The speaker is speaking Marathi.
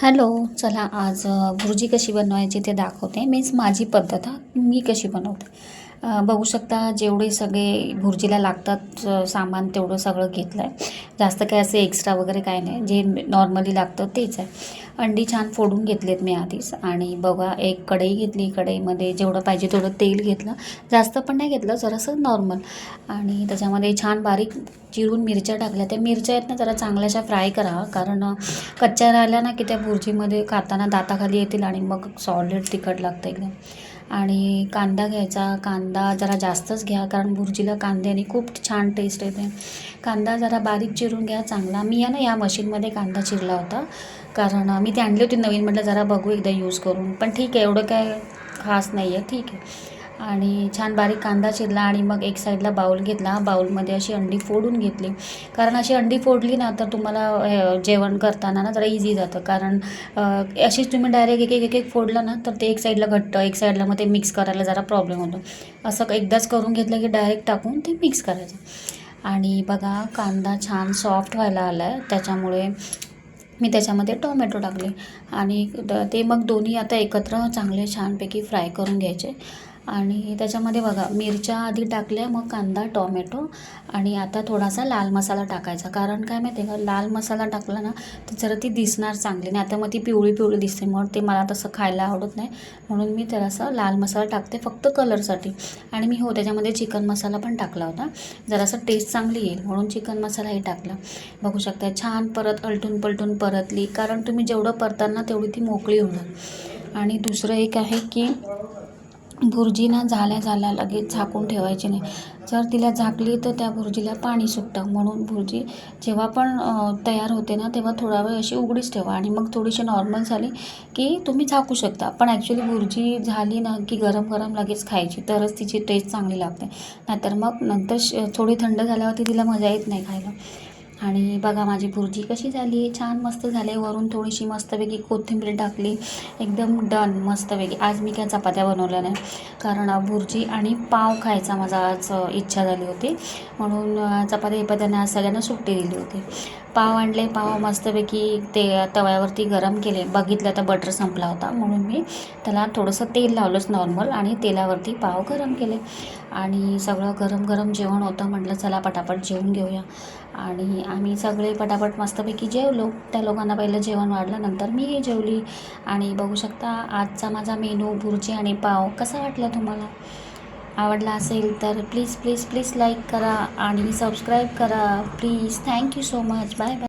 हॅलो. चला आज भुर्जी कशी बनवायची ते दाखवते. मीन्स माझी पद्धत मी कशी बनवते. बघू शकता जेवढे सगळे भुर्जीला लागतात सामान तेवढं सगळं घेतलं आहे. जास्त काही असे एक्स्ट्रा वगैरे काय नाही, जे नॉर्मली लागतं तेच आहे. अंडी छान फोडून घेतलेत मी आधीच. आणि बघा एक कढई घेतली, कढईमध्ये जेवढं पाहिजे तेवढं तेल घेतलं, जास्त पण नाही घेतलं, जरासं नॉर्मल. आणि त्याच्यामध्ये छान बारीक चिरून मिरच्या टाकल्या. त्या मिरच्या आहेत ना जरा चांगल्याशा फ्राय करा, कारण कच्च्या राहिल्या ना की त्या भुर्जीमध्ये खाताना दाताखाली येतील आणि मग सॉलिड तिखट लागतं एकदम. आणि कांदा घ्यायचा, कांदा जरा जास्तच घ्या, कारण भुर्जीला कांद्याने खूप छान टेस्ट येते. कांदा जरा बारीक चिरून घ्या चांगला. मी आहे ना या मशीनमध्ये कांदा चिरला होता, कारण मी ती आणली होती नवीन, म्हटलं जरा बघू एकदा यूज करून, पण ठीक आहे, एवढं काय खास नाही आहे, ठीक आहे. आणि छान बारीक कांदा चिरला आणि मग एक साईडला बाऊल घेतला. बाऊलमध्ये अशी अंडी फोडून घेतली, कारण अशी अंडी फोडली ना तर तुम्हाला जेवण करताना ना जरा इझी जातं, कारण अशीच तुम्ही डायरेक्ट एक एक एक एक फोडलं ना तर ते एक साईडला घट्ट, एक साईडला मग ते मिक्स करायला जरा प्रॉब्लेम होतो. असं एकदाच करून घेतलं की डायरेक्ट टाकून ते मिक्स करायचं. आणि बघा कांदा छान सॉफ्ट व्हायला आला आहे, त्याच्यामुळे मी त्याच्यामध्ये टोमॅटो टाकले. आणि ते मग दोन्ही आता एकत्र चांगले छानपैकी फ्राय करून घ्यायचे. आणि त्याच्यामध्ये बघा मिरच्या आधी टाकल्या, मग कांदा, टोमॅटो. आणि आता थोडासा लाल मसाला टाकायचा, कारण काय माहिती आहे का, लाल मसाला टाकला ना तर जरा ती दिसणार चांगली नाही, आता मग ती पिवळी पिवळी दिसते, मग ते मला तसं खायला आवडत नाही. म्हणून मी जरासा लाल मसाला टाकते फक्त कलरसाठी. आणि मी त्याच्यामध्ये चिकन मसाला पण टाकला होता, जरासा टेस्ट चांगली येईल म्हणून चिकन मसालाही टाकला. बघू शकता छान परत आलटून पलटून परतली, कारण तुम्ही जेवढं परताल तेवढी ती मोकळी होणार. आणि दुसरं एक आहे की भुर्जी ना झाल्या लगेच झाकून ठेवायची नाही. जर तिला झाकली तर त्या भुर्जीला पाणी सुटतं, म्हणून भुर्जी जेव्हा पण तयार होते ना तेव्हा थोडा वेळ अशी उघडीच ठेवा, आणि मग थोडीशी नॉर्मल झाली की तुम्ही झाकू शकता. पण ॲक्च्युली भुर्जी झाली ना की गरम गरम लगेच खायची, तरच तिची टेस्ट चांगली लागते, नाहीतर मग नंतर थोडी थंड झाल्यावरती तिला मजा येत नाही खायला. आणि बघा माझी भुर्जी कशी झाली, छान मस्त झाली. वरून थोडीशी मस्तपैकी कोथिंबीर टाकली, एकदम डन मस्तपैकी. आज मी काय चपात्या बनवल्या नाही, कारण भुर्जी आणि पाव खायचा माझा आज इच्छा झाली होती, म्हणून चपात्या आज सगळ्यांना सुट्टी दिली होती. पाव आणले, पाव मस्तपैकी ते तव्यावरती गरम केले. बघितलं तर बटर संपला होता, म्हणून मी त्याला थोडंसं तेल लावलंच नॉर्मल, आणि तेलावरती पाव गरम केले. आणि सगळं गरम गरम जेवण होतं, म्हटलं चला पटापट जेवून घेऊया. आणि आम्ही सगळे पटापट मस्तपैकी जेवलो. त्या लोकांना पहिलं जेवण वाढलं, नंतर मीही जेवली. आणि बघू शकता आजचा माझा मेनू भुर्जी आणि पाव कसा वाटला तुम्हाला. आवडला असेल तर प्लीज प्लीज प्लीज लाईक करा आणि सबस्क्राईब करा please. Thank you so much. Bye bye.